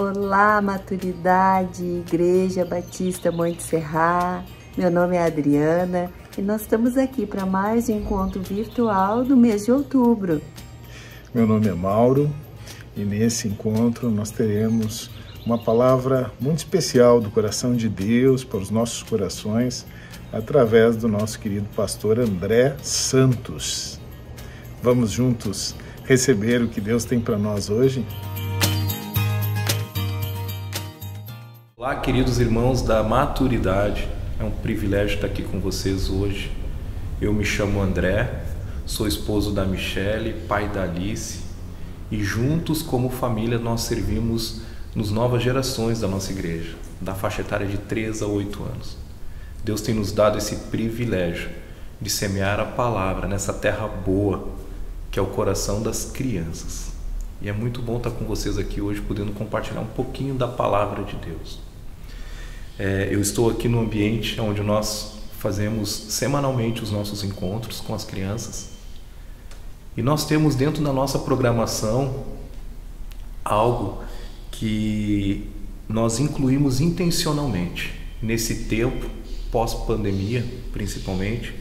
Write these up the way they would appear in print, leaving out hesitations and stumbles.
Olá, maturidade, Igreja Batista Monte Serra. Meu nome é Adriana e nós estamos aqui para mais um encontro virtual do mês de outubro. Meu nome é Mauro e nesse encontro nós teremos uma palavra muito especial do coração de Deus para os nossos corações através do nosso querido pastor André Santos. Vamos juntos receber o que Deus tem para nós hoje? Olá, queridos irmãos da maturidade, é um privilégio estar aqui com vocês hoje. Eu me chamo André, sou esposo da Michele, pai da Alice, e juntos como família nós servimos nos novas gerações da nossa igreja, da faixa etária de 3 a 8 anos. Deus tem nos dado esse privilégio de semear a palavra nessa terra boa, que é o coração das crianças. E é muito bom estar com vocês aqui hoje, podendo compartilhar um pouquinho da palavra de Deus. Eu estou aqui no ambiente onde nós fazemos semanalmente os nossos encontros com as crianças. E nós temos dentro da nossa programação algo que nós incluímos intencionalmente nesse tempo, pós-pandemia principalmente,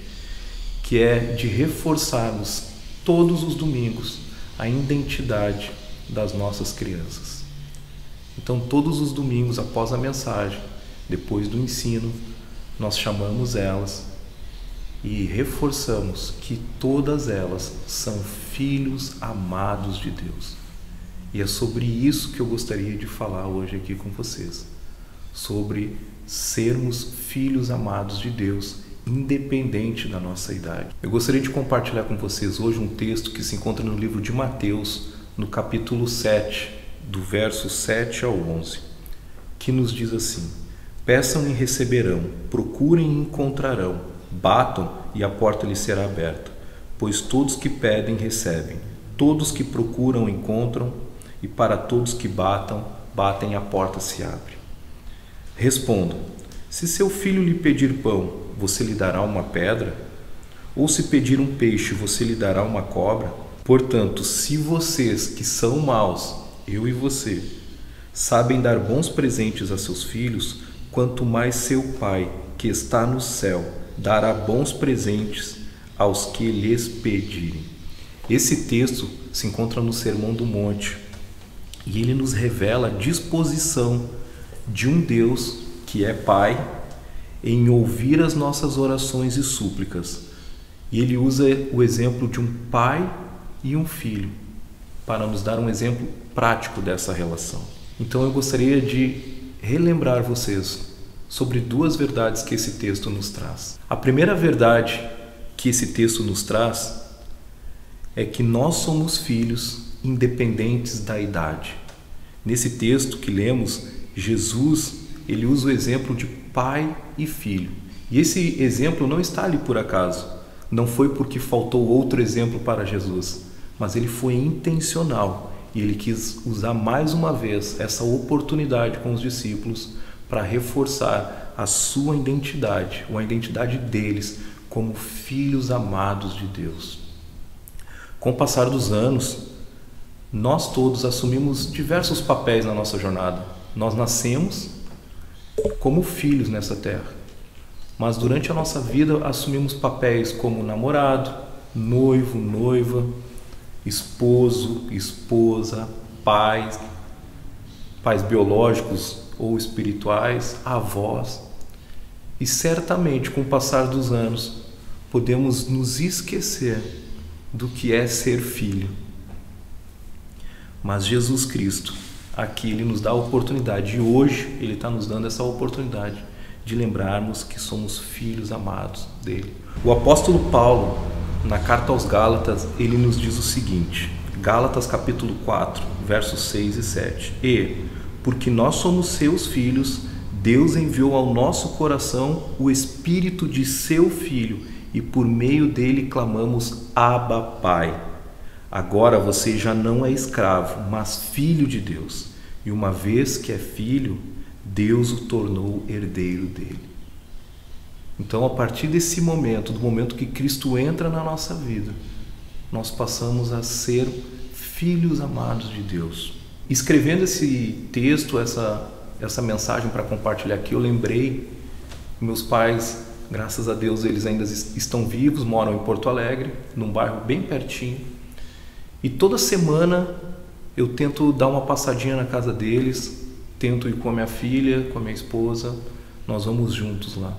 que é de reforçarmos todos os domingos a identidade das nossas crianças. Então, todos os domingos após a mensagem, depois do ensino, nós chamamos elas e reforçamos que todas elas são filhos amados de Deus. E é sobre isso que eu gostaria de falar hoje aqui com vocês, sobre sermos filhos amados de Deus, independente da nossa idade. Eu gostaria de compartilhar com vocês hoje um texto que se encontra no livro de Mateus, no capítulo 7, do verso 7 ao 11, que nos diz assim: peçam e receberão, procurem e encontrarão, batam e a porta lhes será aberta, pois todos que pedem recebem, todos que procuram encontram, e para todos que batem e a porta se abre. Respondam: se seu filho lhe pedir pão, você lhe dará uma pedra? Ou se pedir um peixe, você lhe dará uma cobra? Portanto, se vocês que são maus, eu e você, sabem dar bons presentes a seus filhos, quanto mais seu Pai, que está no céu, dará bons presentes aos que lhes pedirem. Esse texto se encontra no Sermão do Monte e ele nos revela a disposição de um Deus que é Pai em ouvir as nossas orações e súplicas. E ele usa o exemplo de um pai e um filho para nos dar um exemplo prático dessa relação. Então eu gostaria de relembrar vocês sobre duas verdades que esse texto nos traz. A primeira verdade que esse texto nos traz é que nós somos filhos independentes da idade. Nesse texto que lemos, Jesus, ele usa o exemplo de pai e filho. E esse exemplo não está ali por acaso. Não foi porque faltou outro exemplo para Jesus, mas ele foi intencional. E ele quis usar mais uma vez essa oportunidade com os discípulos para reforçar a sua identidade, ou a identidade deles como filhos amados de Deus. Com o passar dos anos, nós todos assumimos diversos papéis na nossa jornada. Nós nascemos como filhos nessa terra, mas durante a nossa vida assumimos papéis como namorado, noivo, noiva, esposo, esposa, pais biológicos ou espirituais, avós. E certamente, com o passar dos anos, podemos nos esquecer do que é ser filho. Mas Jesus Cristo, aqui ele nos dá a oportunidade, e hoje ele está nos dando essa oportunidade de lembrarmos que somos filhos amados dele. O apóstolo Paulo, na carta aos Gálatas, ele nos diz o seguinte, Gálatas capítulo 4, versos 6 e 7. E, porque nós somos seus filhos, Deus enviou ao nosso coração o Espírito de seu Filho, e por meio dele clamamos, Abba, Pai. Agora você já não é escravo, mas filho de Deus. E uma vez que é filho, Deus o tornou herdeiro dele. Então, a partir desse momento, do momento que Cristo entra na nossa vida, nós passamos a ser filhos amados de Deus. escrevendo esse texto, essa mensagem para compartilhar aqui, eu lembrei, meus pais, graças a Deus, eles ainda estão vivos, moram em Porto Alegre, num bairro bem pertinho. E toda semana eu tento dar uma passadinha na casa deles, tento ir com a minha filha, com a minha esposa, nós vamos juntos lá.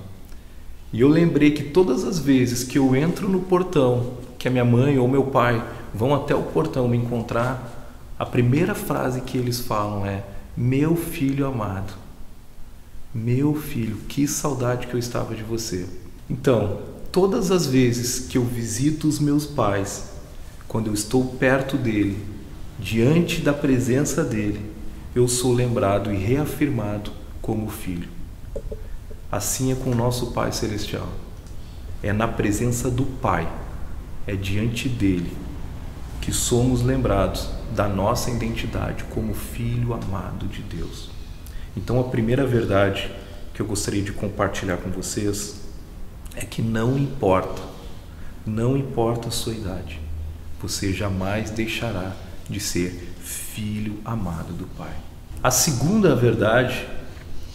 E eu lembrei que todas as vezes que eu entro no portão, que a minha mãe ou meu pai vão até o portão me encontrar, a primeira frase que eles falam é: meu filho amado, meu filho, que saudade que eu estava de você. Então, todas as vezes que eu visito os meus pais, quando eu estou perto dele, diante da presença dele, eu sou lembrado e reafirmado como filho. Assim é com o nosso Pai Celestial. É na presença do Pai, é diante dele, que somos lembrados da nossa identidade como filho amado de Deus. Então, a primeira verdade que eu gostaria de compartilhar com vocês é que não importa a sua idade, você jamais deixará de ser filho amado do Pai. A segunda verdade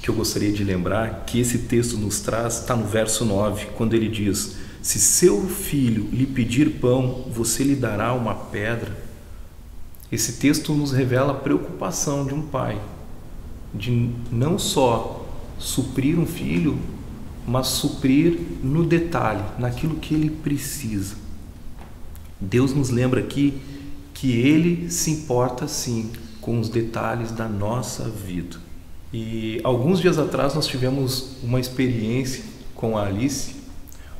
que eu gostaria de lembrar, que esse texto nos traz, está no verso 9, quando ele diz: se seu filho lhe pedir pão, você lhe dará uma pedra. Esse texto nos revela a preocupação de um pai, de não só suprir um filho, mas suprir no detalhe, naquilo que ele precisa. Deus nos lembra aqui que Ele se importa sim com os detalhes da nossa vida. E alguns dias atrás nós tivemos uma experiência com a Alice,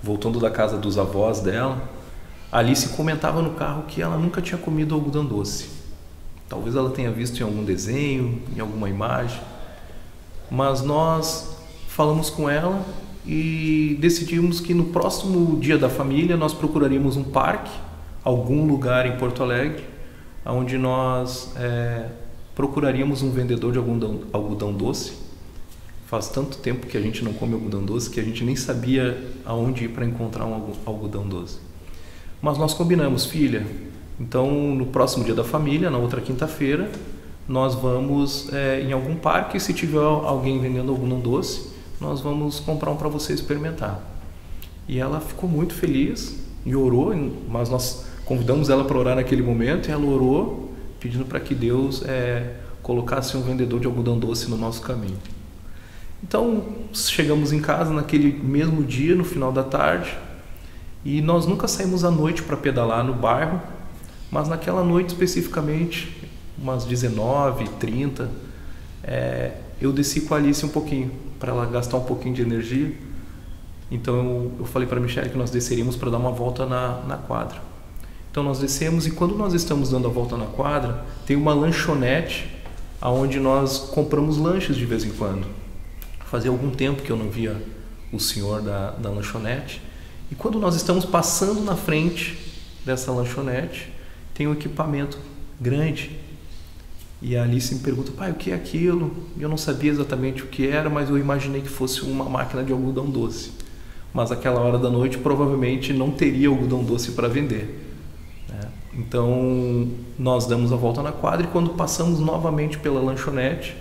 voltando da casa dos avós dela. A Alice comentava no carro que ela nunca tinha comido algodão doce. Talvez ela tenha visto em algum desenho, em alguma imagem, mas nós falamos com ela e decidimos que no próximo dia da família nós procuraríamos um parque, algum lugar em Porto Alegre, onde nós procuraríamos um vendedor de algodão doce. Faz tanto tempo que a gente não come algodão doce que a gente nem sabia aonde ir para encontrar um algodão doce. Mas nós combinamos: filha, então no próximo dia da família, na outra quinta-feira, nós vamos em algum parque, se tiver alguém vendendo algodão doce, nós vamos comprar um para você experimentar. E ela ficou muito feliz e orou, mas nós convidamos ela para orar naquele momento, e ela orou pedindo para que Deus colocasse um vendedor de algodão doce no nosso caminho. Então chegamos em casa naquele mesmo dia, no final da tarde, e nós nunca saímos à noite para pedalar no bairro, mas naquela noite especificamente, umas 19h30, eu desci com a Alice um pouquinho, para ela gastar um pouquinho de energia. Então eu falei para a Michelle que nós desceríamos para dar uma volta na quadra. Então nós descemos, e quando nós estamos dando a volta na quadra, tem uma lanchonete onde nós compramos lanches de vez em quando. Fazia algum tempo que eu não via o senhor da lanchonete, e quando nós estamos passando na frente dessa lanchonete, tem um equipamento grande, e a Alice me pergunta: pai, o que é aquilo? E eu não sabia exatamente o que era, mas eu imaginei que fosse uma máquina de algodão doce. Mas aquela hora da noite provavelmente não teria algodão doce para vender. Então nós damos a volta na quadra, e quando passamos novamente pela lanchonete,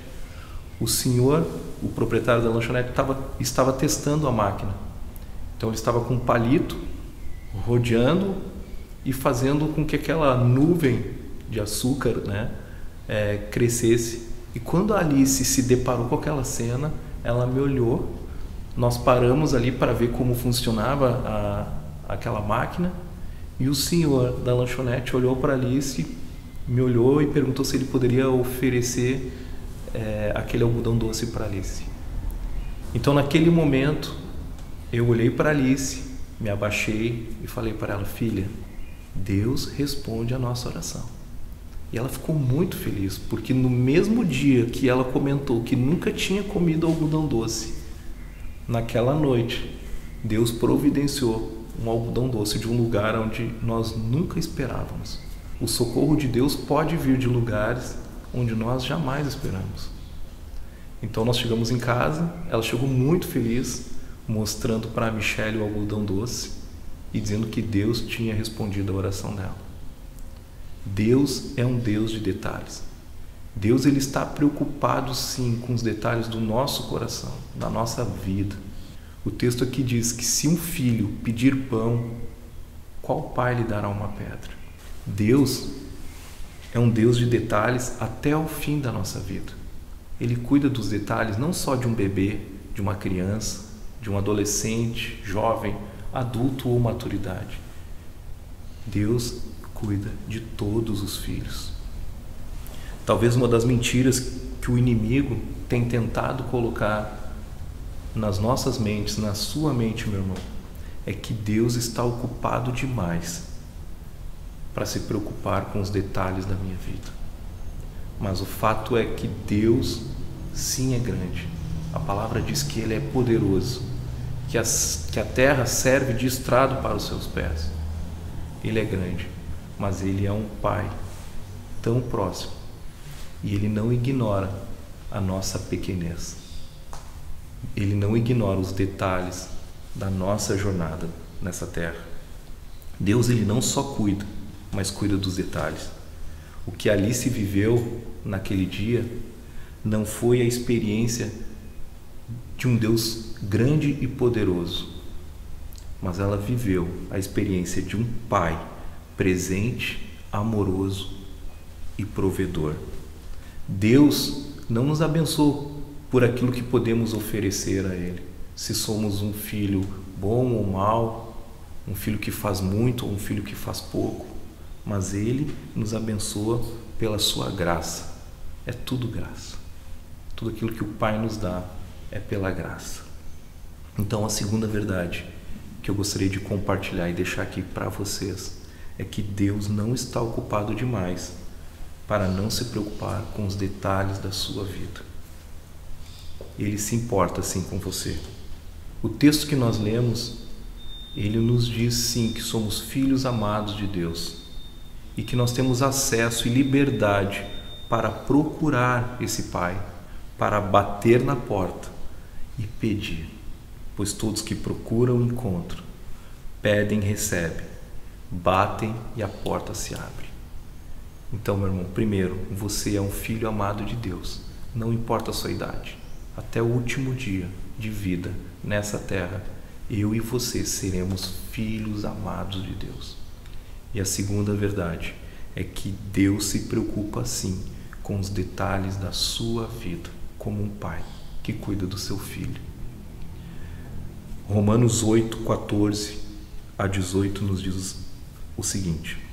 o senhor, o proprietário da lanchonete, estava testando a máquina. Então ele estava com um palito rodeando e fazendo com que aquela nuvem de açúcar crescesse. E quando a Alice se deparou com aquela cena, ela me olhou, nós paramos ali para ver como funcionava aquela máquina, e o senhor da lanchonete olhou para a Alice, me olhou e perguntou se ele poderia oferecer aquele algodão doce para a Alice. Então naquele momento eu olhei para a Alice, me abaixei e falei para ela: filha, Deus responde a nossa oração. E ela ficou muito feliz, porque no mesmo dia que ela comentou que nunca tinha comido algodão doce, naquela noite Deus providenciou um algodão doce de um lugar onde nós nunca esperávamos. O socorro de Deus pode vir de lugares onde nós jamais esperamos. Então nós chegamos em casa, ela chegou muito feliz, mostrando para a Michelle o algodão doce e dizendo que Deus tinha respondido a oração dela. Deus é um Deus de detalhes. Deus, ele está preocupado sim com os detalhes do nosso coração, da nossa vida. O texto aqui diz que se um filho pedir pão, qual pai lhe dará uma pedra? Deus é um Deus de detalhes até o fim da nossa vida. Ele cuida dos detalhes não só de um bebê, de uma criança, de um adolescente, jovem, adulto ou maturidade. Deus cuida de todos os filhos. Talvez uma das mentiras que o inimigo tem tentado colocar nas nossas mentes, na sua mente, meu irmão, é que Deus está ocupado demais para se preocupar com os detalhes da minha vida. Mas o fato é que Deus sim é grande. A palavra diz que Ele é poderoso, que a terra serve de estrado para os seus pés. Ele é grande, mas Ele é um Pai tão próximo e Ele não ignora a nossa pequenez. Ele não ignora os detalhes da nossa jornada nessa terra. Deus, ele não só cuida, mas cuida dos detalhes. O que ali se viveu naquele dia não foi a experiência de um Deus grande e poderoso, mas ela viveu a experiência de um Pai presente, amoroso e provedor. Deus não nos abençoou por aquilo que podemos oferecer a Ele. Se somos um filho bom ou mau, um filho que faz muito ou um filho que faz pouco, mas Ele nos abençoa pela sua graça. É tudo graça. Tudo aquilo que o Pai nos dá é pela graça. Então, a segunda verdade que eu gostaria de compartilhar e deixar aqui para vocês é que Deus não está ocupado demais para não se preocupar com os detalhes da sua vida. Ele se importa sim com você. O texto que nós lemos, ele nos diz sim que somos filhos amados de Deus e que nós temos acesso e liberdade para procurar esse Pai, para bater na porta e pedir, pois todos que procuram encontram, pedem recebem, batem e a porta se abre. Então, meu irmão, primeiro, você é um filho amado de Deus, não importa a sua idade. Até o último dia de vida nessa terra, eu e você seremos filhos amados de Deus. E a segunda verdade é que Deus se preocupa sim com os detalhes da sua vida, como um pai que cuida do seu filho. Romanos 8, 14 a 18 nos diz o seguinte: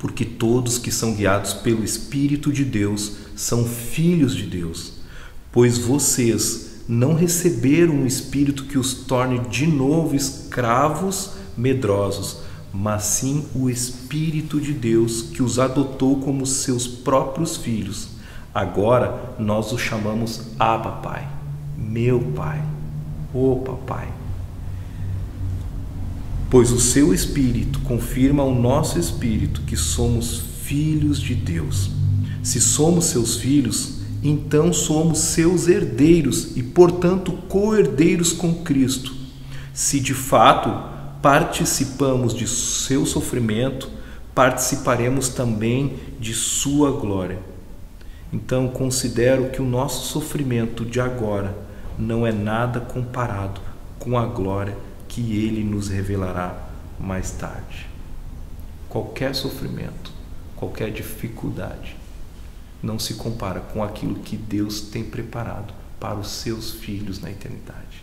porque todos que são guiados pelo Espírito de Deus são filhos de Deus. Pois vocês não receberam um espírito que os torne de novo escravos medrosos, mas sim o Espírito de Deus que os adotou como seus próprios filhos. Agora nós o chamamos Abba, Pai, meu Pai, ô Papai. Pois o seu Espírito confirma ao nosso espírito que somos filhos de Deus. Se somos seus filhos, então somos seus herdeiros e, portanto, co-herdeiros com Cristo. Se de fato participamos de seu sofrimento, participaremos também de sua glória. Então, considero que o nosso sofrimento de agora não é nada comparado com a glória que Ele nos revelará mais tarde. Qualquer sofrimento, qualquer dificuldade, não se compara com aquilo que Deus tem preparado para os seus filhos na eternidade.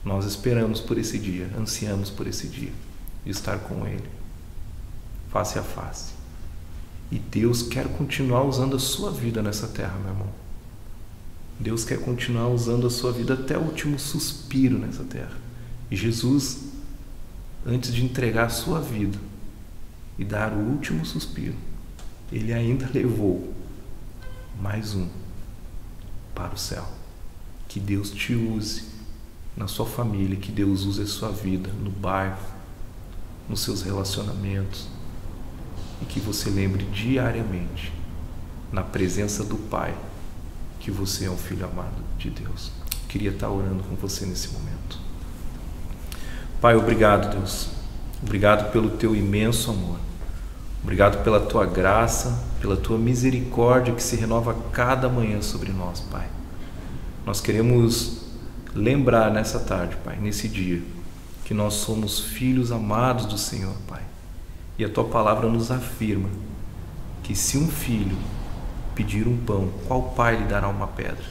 Nós esperamos por esse dia, ansiamos por esse dia, de estar com Ele, face a face. E Deus quer continuar usando a sua vida nessa terra, meu irmão. Deus quer continuar usando a sua vida até o último suspiro nessa terra. E Jesus, antes de entregar a sua vida e dar o último suspiro, Ele ainda levou mais um para o céu. Que Deus te use na sua família, que Deus use a sua vida no bairro, nos seus relacionamentos, e que você lembre diariamente, na presença do Pai, que você é um filho amado de Deus. Eu queria estar orando com você nesse momento. Pai, obrigado, Deus. Obrigado pelo teu imenso amor. Obrigado pela tua graça, pela tua misericórdia que se renova cada manhã sobre nós, Pai. Nós queremos lembrar nessa tarde, Pai, nesse dia, que nós somos filhos amados do Senhor, Pai. E a tua palavra nos afirma que se um filho pedir um pão, qual pai lhe dará uma pedra?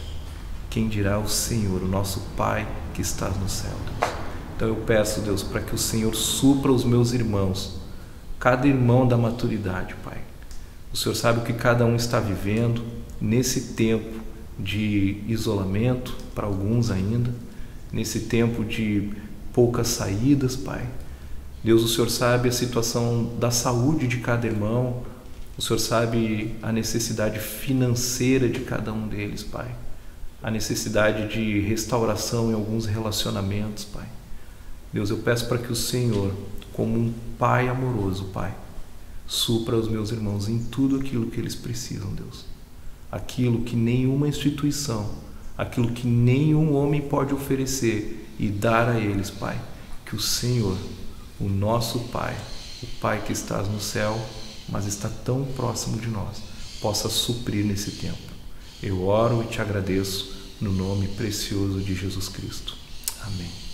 Quem dirá o Senhor, o nosso Pai que estás no céu, Deus. Então eu peço, Deus, para que o Senhor supra os meus irmãos, cada irmão da maturidade, Pai. O Senhor sabe o que cada um está vivendo nesse tempo de isolamento, para alguns ainda, nesse tempo de poucas saídas, Pai. Deus, o Senhor sabe a situação da saúde de cada irmão, o Senhor sabe a necessidade financeira de cada um deles, Pai. A necessidade de restauração em alguns relacionamentos, Pai. Deus, eu peço para que o Senhor, como um Pai amoroso, Pai, supra os meus irmãos em tudo aquilo que eles precisam, Deus. Aquilo que nenhuma instituição, aquilo que nenhum homem pode oferecer e dar a eles, Pai. Que o Senhor, o nosso Pai, o Pai que estás no céu, mas está tão próximo de nós, possa suprir nesse tempo. Eu oro e te agradeço no nome precioso de Jesus Cristo. Amém.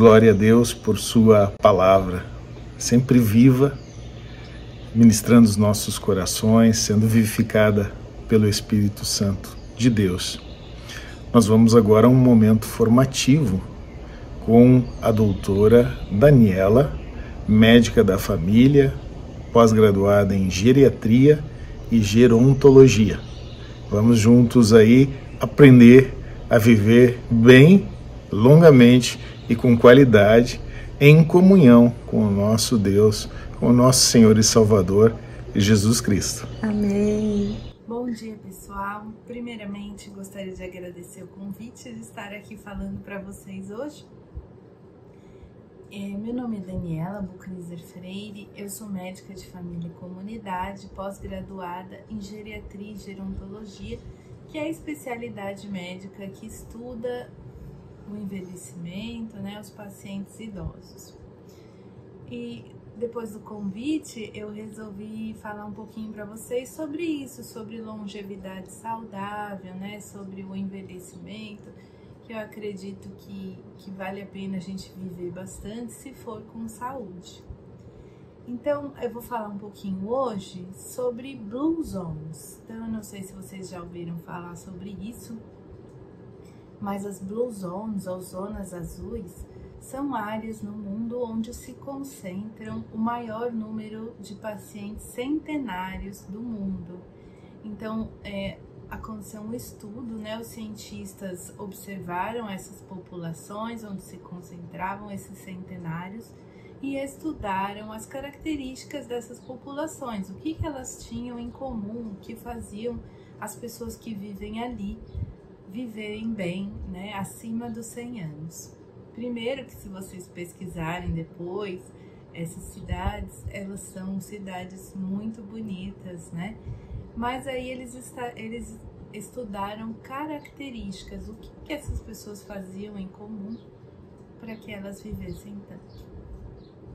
Glória a Deus por sua palavra, sempre viva, ministrando os nossos corações, sendo vivificada pelo Espírito Santo de Deus. Nós vamos agora a um momento formativo com a doutora Daniela, médica da família, pós-graduada em geriatria e gerontologia. Vamos juntos aí aprender a viver bem, longamente e com qualidade, em comunhão com o nosso Deus, com o nosso Senhor e Salvador, Jesus Cristo. Amém. Bom dia, pessoal. Primeiramente, gostaria de agradecer o convite de estar aqui falando para vocês hoje. Meu nome é Daniela Buchnizer Freire, eu sou médica de família e comunidade, pós-graduada em geriatria e gerontologia, que é a especialidade médica que estuda o envelhecimento, os pacientes idosos. E depois do convite, eu resolvi falar um pouquinho para vocês sobre isso, sobre longevidade saudável, sobre o envelhecimento, que eu acredito que vale a pena a gente viver bastante se for com saúde. Então, eu vou falar um pouquinho hoje sobre Blue Zones. Então, eu não sei se vocês já ouviram falar sobre isso, mas as Blue Zones, ou zonas azuis, são áreas no mundo onde se concentram o maior número de pacientes centenários do mundo. Então, aconteceu um estudo, os cientistas observaram essas populações onde se concentravam esses centenários e estudaram as características dessas populações, o que elas tinham em comum, o que faziam as pessoas que vivem ali viverem bem, acima dos 100 anos. Primeiro que, se vocês pesquisarem depois, essas cidades, elas são cidades muito bonitas, Mas aí eles estudaram características, o que essas pessoas faziam em comum para que elas vivessem tanto.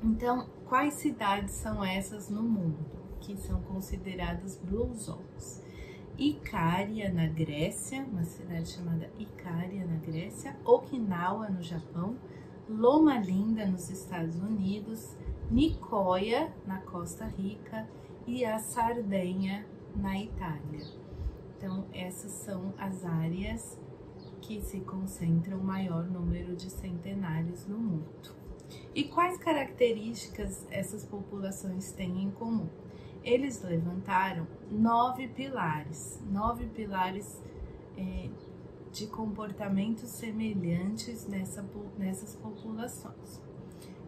Então, quais cidades são essas no mundo que são consideradas Blue Zones? Icária, na Grécia, uma cidade chamada Icária, na Grécia, Okinawa, no Japão, Loma Linda, nos Estados Unidos, Nicoya, na Costa Rica, e a Sardenha, na Itália. Então, essas são as áreas que se concentram o maior número de centenários no mundo. E quais características essas populações têm em comum? Eles levantaram 9 pilares de comportamentos semelhantes nessas populações.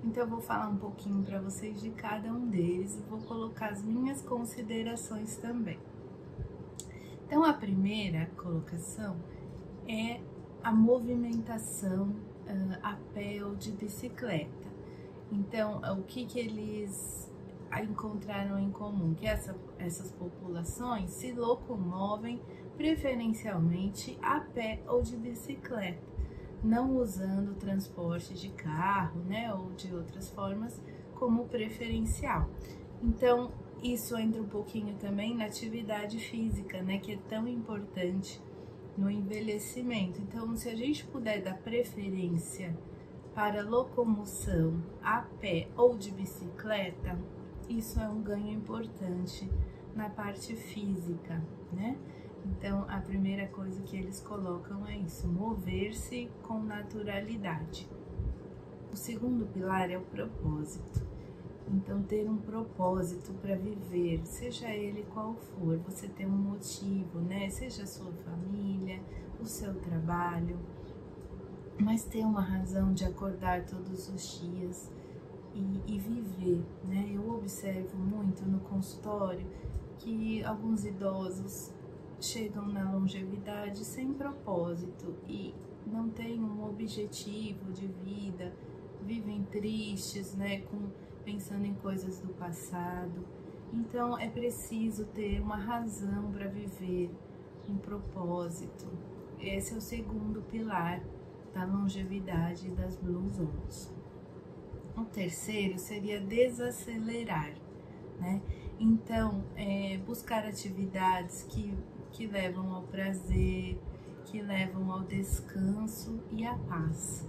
Então, eu vou falar um pouquinho para vocês de cada um deles e vou colocar as minhas considerações também. Então, a primeira colocação é a movimentação a pé ou de bicicleta. Então, o que eles encontraram em comum? Que essas populações se locomovem preferencialmente a pé ou de bicicleta, não usando transporte de carro, ou de outras formas como preferencial. Então, isso entra um pouquinho também na atividade física, que é tão importante no envelhecimento. Então, se a gente puder dar preferência para locomoção a pé ou de bicicleta, isso é um ganho importante na parte física, Então, a primeira coisa que eles colocam é isso, mover-se com naturalidade. O segundo pilar é o propósito. Então, ter um propósito para viver, seja ele qual for, você ter um motivo, Seja a sua família, o seu trabalho, mas ter uma razão de acordar todos os dias e viver, Eu observo muito no consultório que alguns idosos chegam na longevidade sem propósito e não têm um objetivo de vida, vivem tristes, pensando em coisas do passado. Então, é preciso ter uma razão para viver, um propósito. Esse é o segundo pilar da longevidade das Blue Zones. O terceiro seria desacelerar, Então, buscar atividades que levam ao prazer, que levam ao descanso e à paz.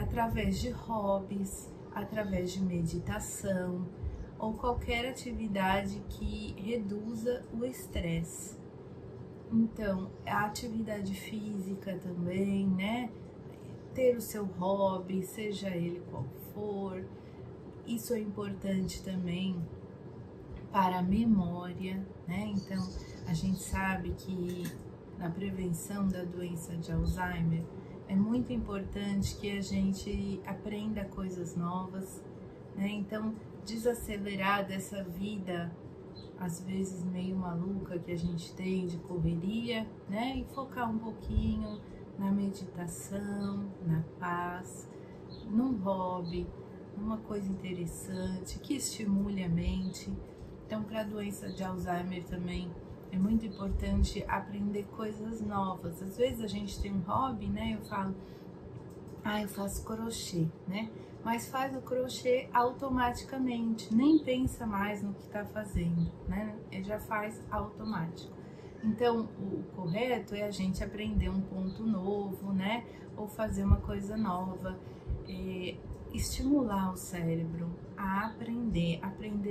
através de hobbies, através de meditação ou qualquer atividade que reduza o estresse. Então, a atividade física também, né? Ter o seu hobby, seja ele qual for, isso é importante também para a memória, né? Então, a gente sabe que na prevenção da doença de Alzheimer é muito importante que a gente aprenda coisas novas, né? Então, desacelerar dessa vida, às vezes meio maluca que a gente tem de correria, né? E focar um pouquinho na meditação, na paz, num hobby, numa coisa interessante que estimule a mente. Então, para a doença de Alzheimer também é muito importante aprender coisas novas. Às vezes a gente tem um hobby, né? Eu falo, eu faço crochê, né? Mas faz o crochê automaticamente, nem pensa mais no que está fazendo, né? Ele já faz automático. Então, o correto é a gente aprender um ponto novo, né? Ou fazer uma coisa nova, estimular o cérebro a aprender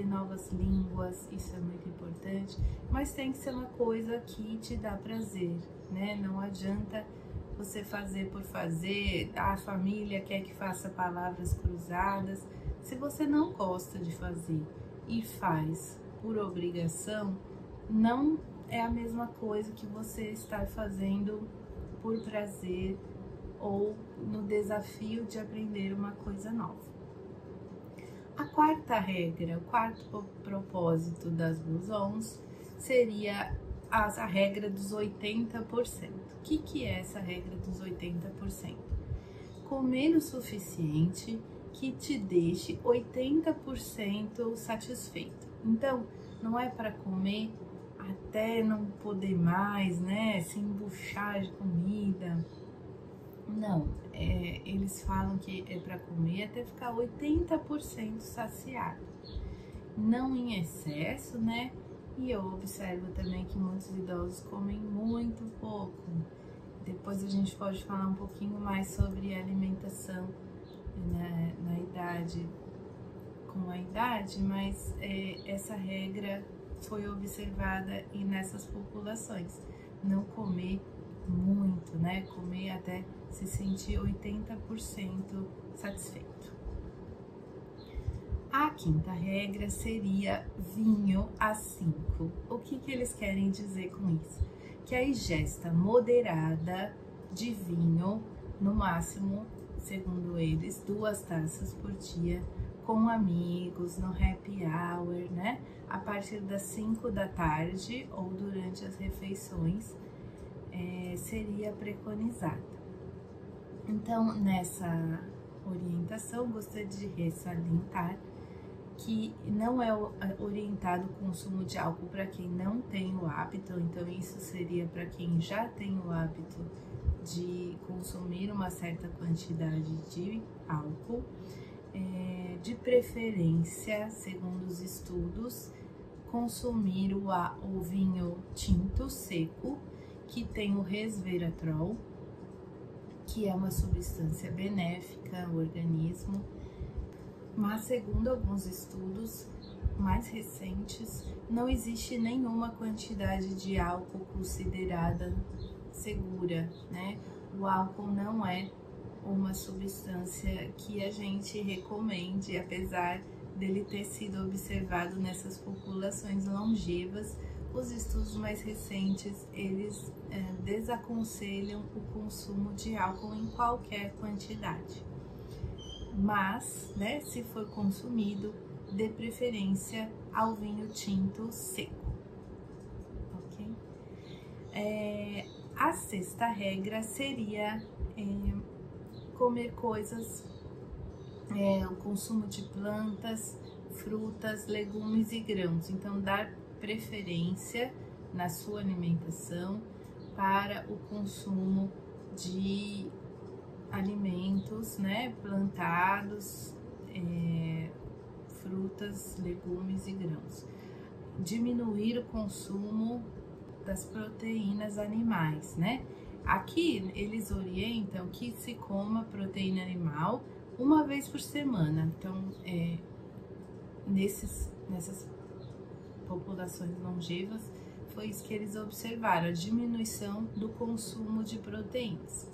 novas línguas, isso é muito importante, mas tem que ser uma coisa que te dá prazer, né? Não adianta você fazer por fazer, a família quer que faça palavras cruzadas. Se você não gosta de fazer e faz por obrigação, não é a mesma coisa que você estar fazendo por prazer ou no desafio de aprender uma coisa nova. A quarta regra, o quarto propósito das Blue seria a regra dos 80%. O que é essa regra dos 80%? Comer o suficiente que te deixe 80% satisfeito. Então, não é para comer até não poder mais, né? Se embuchar de comida. Não, eles falam que é para comer até ficar 80% saciado. Não em excesso, né? E eu observo também que muitos idosos comem muito pouco. Depois a gente pode falar um pouquinho mais sobre alimentação na idade, com a idade, mas essa regra foi observada e nessas populações. Não comer muito, né? Comer até se sentir 80% satisfeito. A quinta regra seria vinho a 5. O que eles querem dizer com isso? Que a ingesta moderada de vinho, no máximo, segundo eles, 2 taças por dia, com amigos, no happy hour, né? A partir das 5 da tarde ou durante as refeições, seria preconizada. Então, nessa orientação, gostaria de ressalientar que não é orientado o consumo de álcool para quem não tem o hábito, então isso seria para quem já tem o hábito de consumir uma certa quantidade de álcool, de preferência, segundo os estudos, consumir o vinho tinto seco, que tem o resveratrol, que é uma substância benéfica ao organismo, mas segundo alguns estudos mais recentes, não existe nenhuma quantidade de álcool considerada segura, né? O álcool não é uma substância que a gente recomende, apesar dele ter sido observado nessas populações longevas. Os estudos mais recentes, eles desaconselham o consumo de álcool em qualquer quantidade. Mas, né, se for consumido, dê preferência ao vinho tinto seco, ok? A sexta regra seria comer coisas, o consumo de plantas, frutas, legumes e grãos. Então, dar preferência na sua alimentação para o consumo de alimentos, né, plantados, frutas, legumes e grãos. Diminuir o consumo das proteínas animais, né? Aqui eles orientam que se coma proteína animal uma vez por semana. Então, nessas populações longevas, foi isso que eles observaram, a diminuição do consumo de proteínas.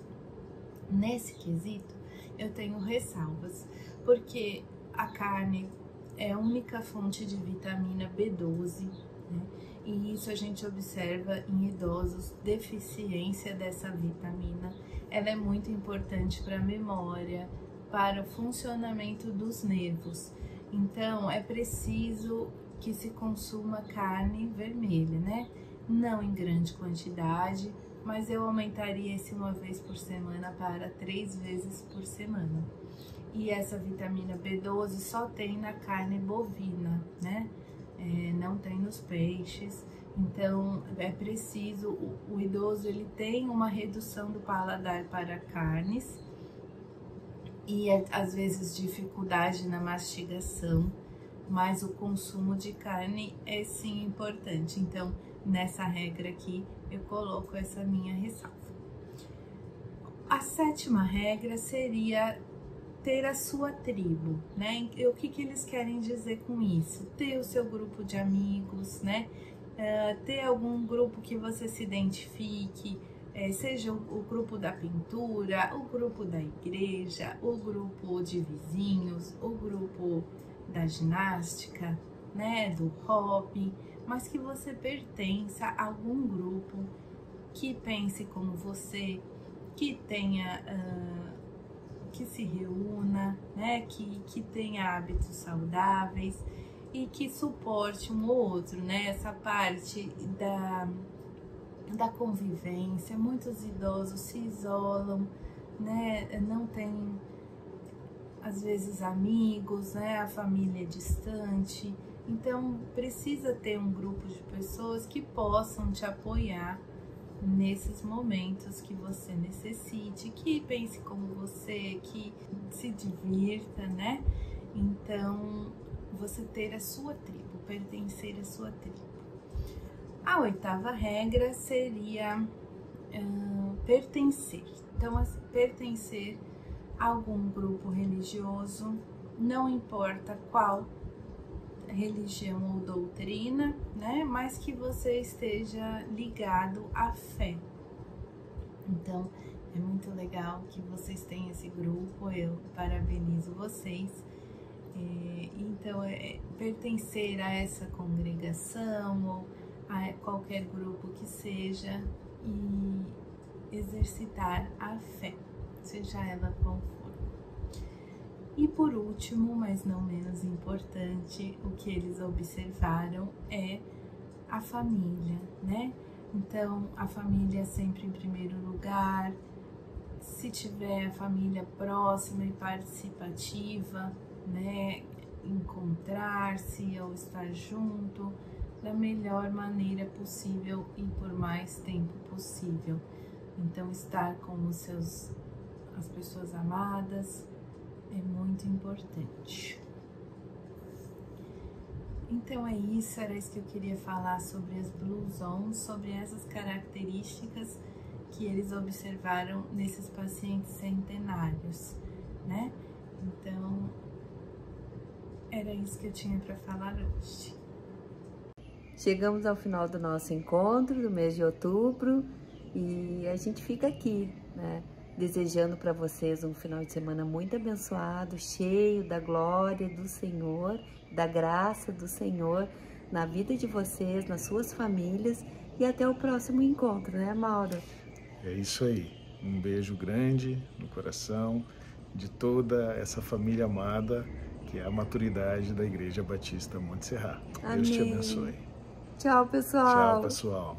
Nesse quesito, eu tenho ressalvas, porque a carne é a única fonte de vitamina B12, né? E isso a gente observa em idosos, deficiência dessa vitamina. Ela é muito importante para a memória, para o funcionamento dos nervos. Então, é preciso que se consuma carne vermelha, né? Não em grande quantidade, mas eu aumentaria esse uma vez por semana para 3 vezes por semana. E essa vitamina B12 só tem na carne bovina, né? Não tem nos peixes. Então, é preciso, o idoso ele tem uma redução do paladar para carnes e às vezes dificuldade na mastigação, mas o consumo de carne é sim importante. Então, nessa regra aqui, eu coloco essa minha ressalva. A 7ª regra seria ter a sua tribo, né? O que eles querem dizer com isso? Ter o seu grupo de amigos, né? Ter algum grupo que você se identifique, seja o grupo da pintura, o grupo da igreja, o grupo de vizinhos, o grupo da ginástica, né? Do hobby, mas que você pertença a algum grupo que pense como você, que tenha... que se reúna, né? Que tenha hábitos saudáveis e que suporte um ou outro, né? Essa parte da convivência. Muitos idosos se isolam, né? Não tem, às vezes, amigos, né? A família é distante. Então, precisa ter um grupo de pessoas que possam te apoiar nesses momentos que você necessite, que pense como você, que se divirta, né? Então, você ter a sua tribo, pertencer à sua tribo. A 8ª regra seria pertencer. Então, pertencer a algum grupo religioso, não importa qual religião ou doutrina, né? Mas que você esteja ligado à fé. Então, é muito legal que vocês tenham esse grupo, eu parabenizo vocês. Então, pertencer a essa congregação ou a qualquer grupo que seja e exercitar a fé, seja ela qual for. E por último, mas não menos importante, o que eles observaram é a família, né? Então, a família é sempre em primeiro lugar. Se tiver a família próxima e participativa, né? Encontrar-se ou estar junto da melhor maneira possível e por mais tempo possível. Então, estar com as pessoas amadas é muito importante. Então é isso, era isso que eu queria falar sobre as Blue Zones, sobre essas características que eles observaram nesses pacientes centenários, né? Então, era isso que eu tinha para falar hoje. Chegamos ao final do nosso encontro do mês de outubro e a gente fica aqui, né? Desejando para vocês um final de semana muito abençoado, cheio da glória do Senhor, da graça do Senhor na vida de vocês, nas suas famílias e até o próximo encontro, né, Mauro? É isso aí. Um beijo grande no coração de toda essa família amada que é a maturidade da Igreja Batista Monte Serra. Amém. Deus te abençoe. Tchau, pessoal. Tchau, pessoal.